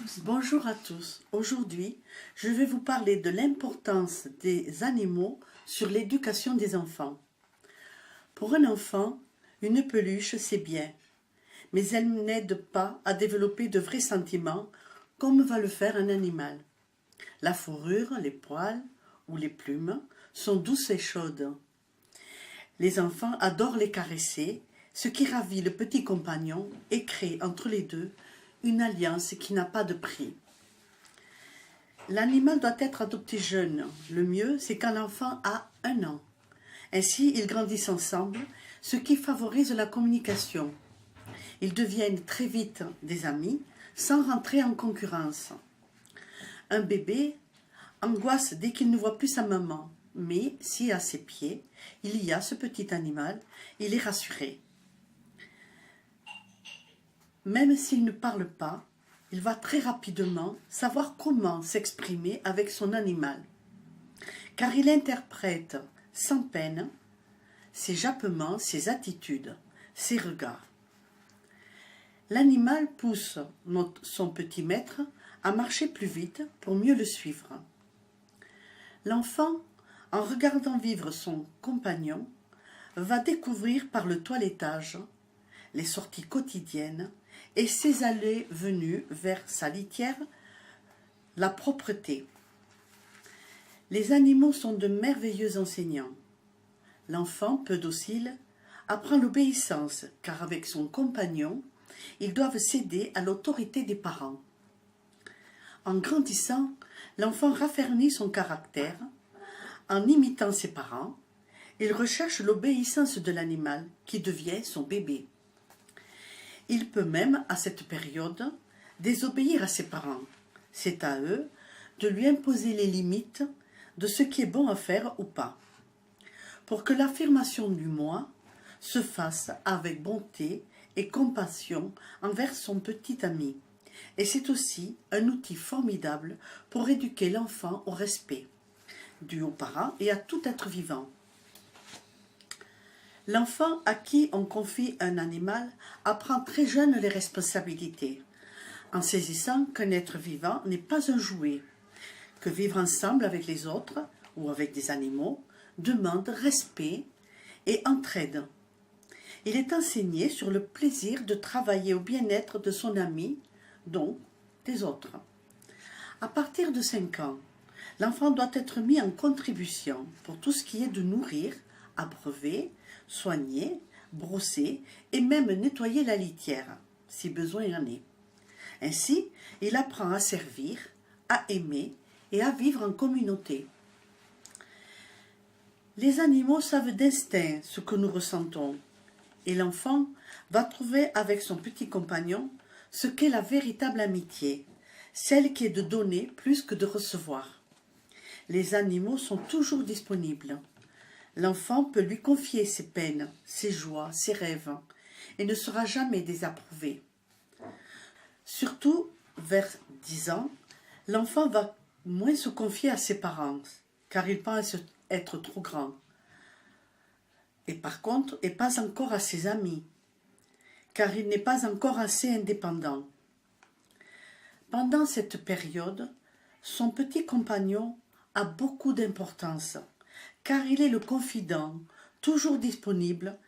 tous. Bonjour à tous. Aujourd'hui, je vais vous parler de l'importance des animaux sur l'éducation des enfants. Pour un enfant, une peluche, c'est bien, mais elle n'aide pas à développer de vrais sentiments comme va le faire un animal. La fourrure, les poils ou les plumes sont douces et chaudes. Les enfants adorent les caresser, ce qui ravit le petit compagnon et crée entre les deux une alliance qui n'a pas de prix. L'animal doit être adopté jeune. Le mieux, c'est quand l'enfant a 1 an. Ainsi, ils grandissent ensemble, ce qui favorise la communication. Ils deviennent très vite des amis, sans rentrer en concurrence. Un bébé angoisse dès qu'il ne voit plus sa maman, mais si à ses pieds, il y a ce petit animal, il est rassuré. Même s'il ne parle pas, il va très rapidement savoir comment s'exprimer avec son animal, car il interprète sans peine ses jappements, ses attitudes, ses regards. L'animal pousse son petit maître à marcher plus vite pour mieux le suivre. L'enfant, en regardant vivre son compagnon, va découvrir par le toilettage les sorties quotidiennes et ses allées-venues vers sa litière, la propreté. Les animaux sont de merveilleux enseignants. L'enfant, peu docile, apprend l'obéissance, car avec son compagnon, ils doivent céder à l'autorité des parents. En grandissant, l'enfant raffermit son caractère. En imitant ses parents, il recherche l'obéissance de l'animal, qui devient son bébé. Il peut même, à cette période, désobéir à ses parents. C'est à eux de lui imposer les limites de ce qui est bon à faire ou pas, pour que l'affirmation du moi se fasse avec bonté et compassion envers son petit ami. Et c'est aussi un outil formidable pour éduquer l'enfant au respect dû aux parents et à tout être vivant. L'enfant à qui on confie un animal apprend très jeune les responsabilités, en saisissant qu'un être vivant n'est pas un jouet, que vivre ensemble avec les autres ou avec des animaux demande respect et entraide. Il est enseigné sur le plaisir de travailler au bien-être de son ami, donc des autres. À partir de 5 ans, l'enfant doit être mis en contribution pour tout ce qui est de nourrir, abreuver, soigner, brosser et même nettoyer la litière, si besoin il en est. Ainsi, il apprend à servir, à aimer et à vivre en communauté. Les animaux savent d'instinct ce que nous ressentons, et l'enfant va trouver avec son petit compagnon ce qu'est la véritable amitié, celle qui est de donner plus que de recevoir. Les animaux sont toujours disponibles. L'enfant peut lui confier ses peines, ses joies, ses rêves, et ne sera jamais désapprouvé. Surtout, vers 10 ans, l'enfant va moins se confier à ses parents, car il pense être trop grand. Et par contre, et pas encore à ses amis, car il n'est pas encore assez indépendant. Pendant cette période, son petit compagnon a beaucoup d'importance, car il est le confident, toujours disponible,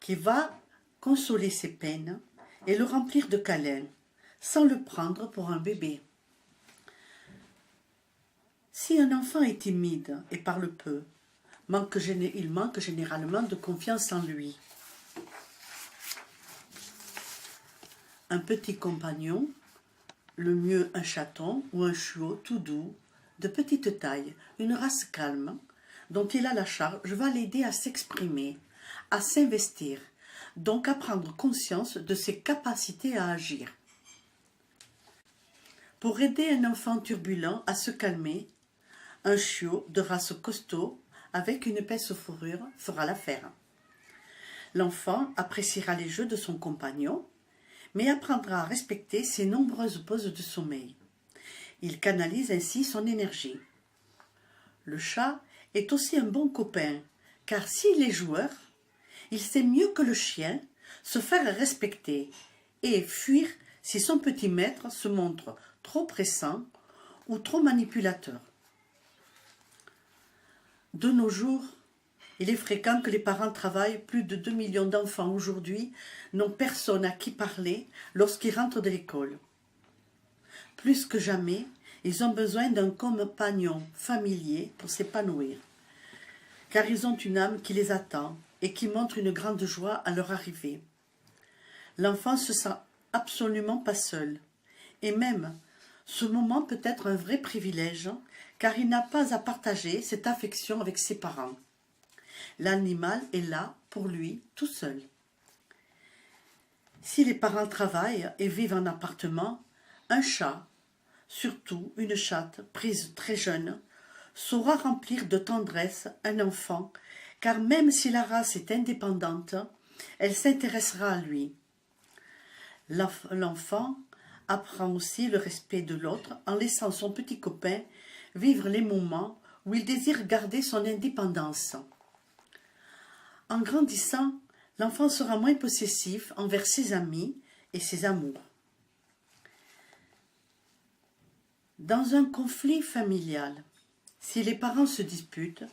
qui va consoler ses peines et le remplir de câlins, sans le prendre pour un bébé. Si un enfant est timide et parle peu, il manque généralement de confiance en lui. Un petit compagnon, le mieux un chaton ou un chiot tout doux, de petite taille, une race calme, dont il a la charge, va l'aider à s'exprimer, à s'investir, donc à prendre conscience de ses capacités à agir. Pour aider un enfant turbulent à se calmer, un chiot de race costaud avec une épaisse fourrure fera l'affaire. L'enfant appréciera les jeux de son compagnon, mais apprendra à respecter ses nombreuses pauses de sommeil. Il canalise ainsi son énergie. Le chat est aussi un bon copain, car s'il est joueur, il sait mieux que le chien se faire respecter et fuir si son petit maître se montre trop pressant ou trop manipulateur. De nos jours, il est fréquent que les parents travaillent. Plus de 2 millions d'enfants aujourd'hui n'ont personne à qui parler lorsqu'ils rentrent de l'école. Plus que jamais, ils ont besoin d'un compagnon familier pour s'épanouir, car ils ont une âme qui les attend et qui montre une grande joie à leur arrivée. L'enfant se sent absolument pas seul, et même ce moment peut être un vrai privilège, car il n'a pas à partager cette affection avec ses parents. L'animal est là pour lui tout seul. Si les parents travaillent et vivent en appartement, un chat, surtout une chatte prise très jeune, saura remplir de tendresse un enfant, car même si la race est indépendante, elle s'intéressera à lui. L'enfant apprend aussi le respect de l'autre en laissant son petit copain vivre les moments où il désire garder son indépendance. En grandissant, l'enfant sera moins possessif envers ses amis et ses amours. Dans un conflit familial, si les parents se disputent,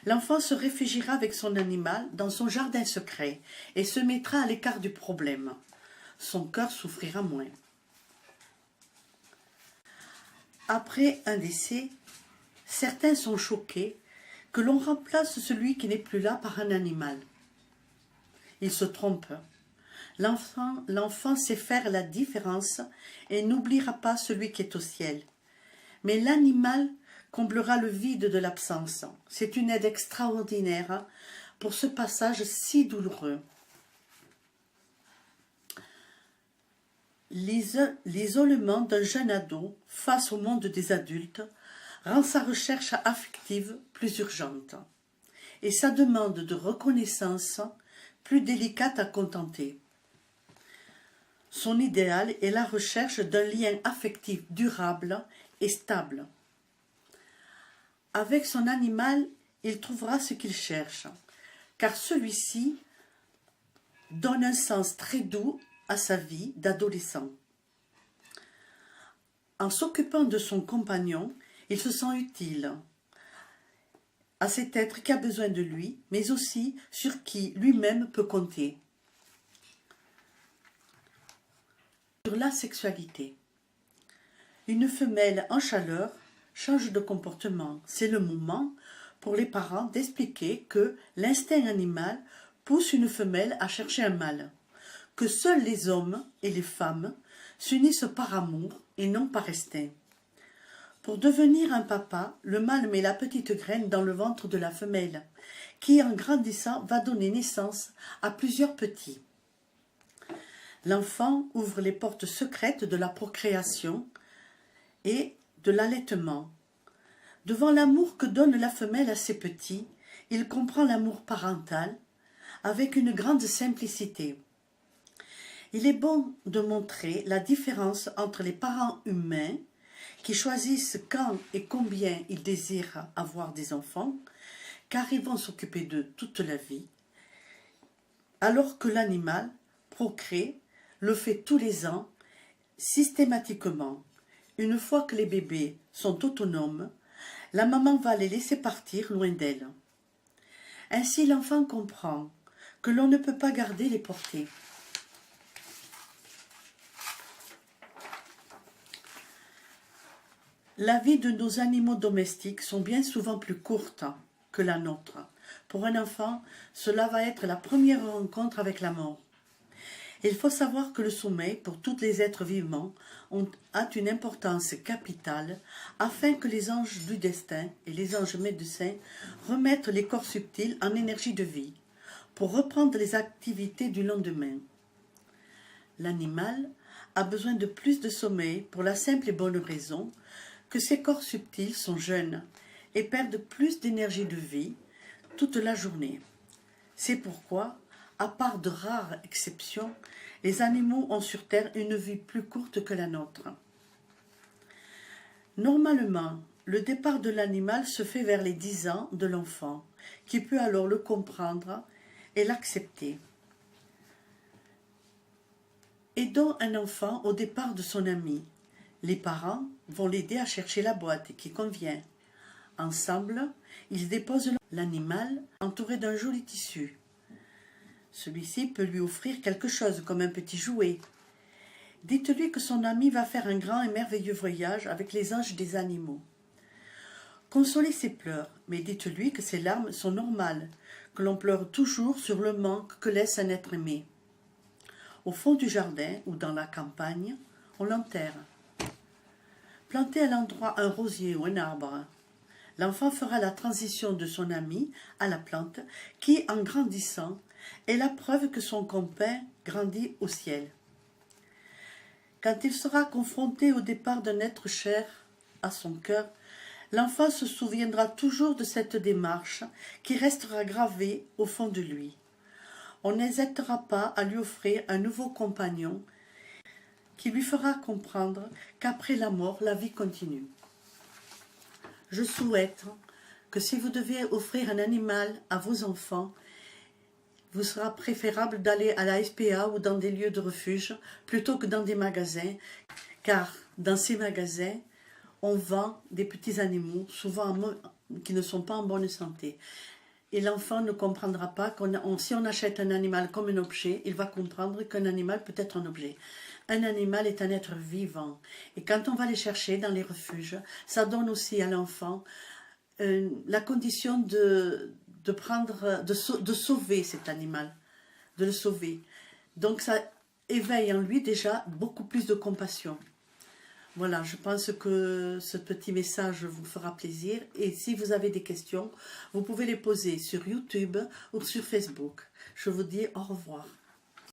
l'enfant se réfugiera avec son animal dans son jardin secret et se mettra à l'écart du problème. Son cœur souffrira moins. Après un décès, certains sont choqués que l'on remplace celui qui n'est plus là par un animal. Ils se trompent. L'enfant sait faire la différence et n'oubliera pas celui qui est au ciel. Mais l'animal comblera le vide de l'absence. C'est une aide extraordinaire pour ce passage si douloureux. L'isolement d'un jeune ado face au monde des adultes rend sa recherche affective plus urgente et sa demande de reconnaissance plus délicate à contenter. Son idéal est la recherche d'un lien affectif durable et stable. Avec son animal, il trouvera ce qu'il cherche, car celui-ci donne un sens très doux à sa vie d'adolescent. En s'occupant de son compagnon, il se sent utile à cet être qui a besoin de lui, mais aussi sur qui lui-même peut compter. Sur la sexualité. Une femelle en chaleur change de comportement. C'est le moment pour les parents d'expliquer que l'instinct animal pousse une femelle à chercher un mâle, que seuls les hommes et les femmes s'unissent par amour et non par instinct. Pour devenir un papa, le mâle met la petite graine dans le ventre de la femelle, qui en grandissant va donner naissance à plusieurs petits. L'enfant ouvre les portes secrètes de la procréation et de l'allaitement. Devant l'amour que donne la femelle à ses petits, il comprend l'amour parental avec une grande simplicité. Il est bon de montrer la différence entre les parents humains qui choisissent quand et combien ils désirent avoir des enfants, car ils vont s'occuper d'eux toute la vie, alors que l'animal procrée le fait tous les ans, systématiquement. Une fois que les bébés sont autonomes, la maman va les laisser partir loin d'elle. Ainsi l'enfant comprend que l'on ne peut pas garder les portées. La vie de nos animaux domestiques sont bien souvent plus courtes que la nôtre. Pour un enfant, cela va être la première rencontre avec la mort. Il faut savoir que le sommeil, pour tous les êtres vivants, a une importance capitale afin que les anges du destin et les anges médecins remettent les corps subtils en énergie de vie pour reprendre les activités du lendemain. L'animal a besoin de plus de sommeil pour la simple et bonne raison que ces corps subtils sont jeunes et perdent plus d'énergie de vie toute la journée. C'est pourquoi, à part de rares exceptions, les animaux ont sur Terre une vie plus courte que la nôtre. Normalement, le départ de l'animal se fait vers les 10 ans de l'enfant, qui peut alors le comprendre et l'accepter. Aidons un enfant au départ de son ami. Les parents vont l'aider à chercher la boîte qui convient. Ensemble, ils déposent l'animal entouré d'un joli tissu. Celui-ci peut lui offrir quelque chose comme un petit jouet. Dites-lui que son ami va faire un grand et merveilleux voyage avec les anges des animaux. Consolez ses pleurs, mais dites-lui que ses larmes sont normales, que l'on pleure toujours sur le manque que laisse un être aimé. Au fond du jardin ou dans la campagne, on l'enterre. Plantez à l'endroit un rosier ou un arbre. L'enfant fera la transition de son ami à la plante qui, en grandissant, est la preuve que son copain grandit au ciel. Quand il sera confronté au départ d'un être cher à son cœur, l'enfant se souviendra toujours de cette démarche qui restera gravée au fond de lui. On n'hésitera pas à lui offrir un nouveau compagnon qui lui fera comprendre qu'après la mort, la vie continue. Je souhaite que si vous devez offrir un animal à vos enfants, vous sera préférable d'aller à la SPA ou dans des lieux de refuge plutôt que dans des magasins, car dans ces magasins, on vend des petits animaux, souvent qui ne sont pas en bonne santé. Et l'enfant ne comprendra pas si on achète un animal comme un objet, il va comprendre qu'un animal peut être un objet. Un animal est un être vivant. Et quand on va les chercher dans les refuges, ça donne aussi à l'enfant la condition de sauver cet animal, de le sauver. Donc ça éveille en lui déjà beaucoup plus de compassion. Voilà, je pense que ce petit message vous fera plaisir. Et si vous avez des questions, vous pouvez les poser sur YouTube ou sur Facebook. Je vous dis au revoir.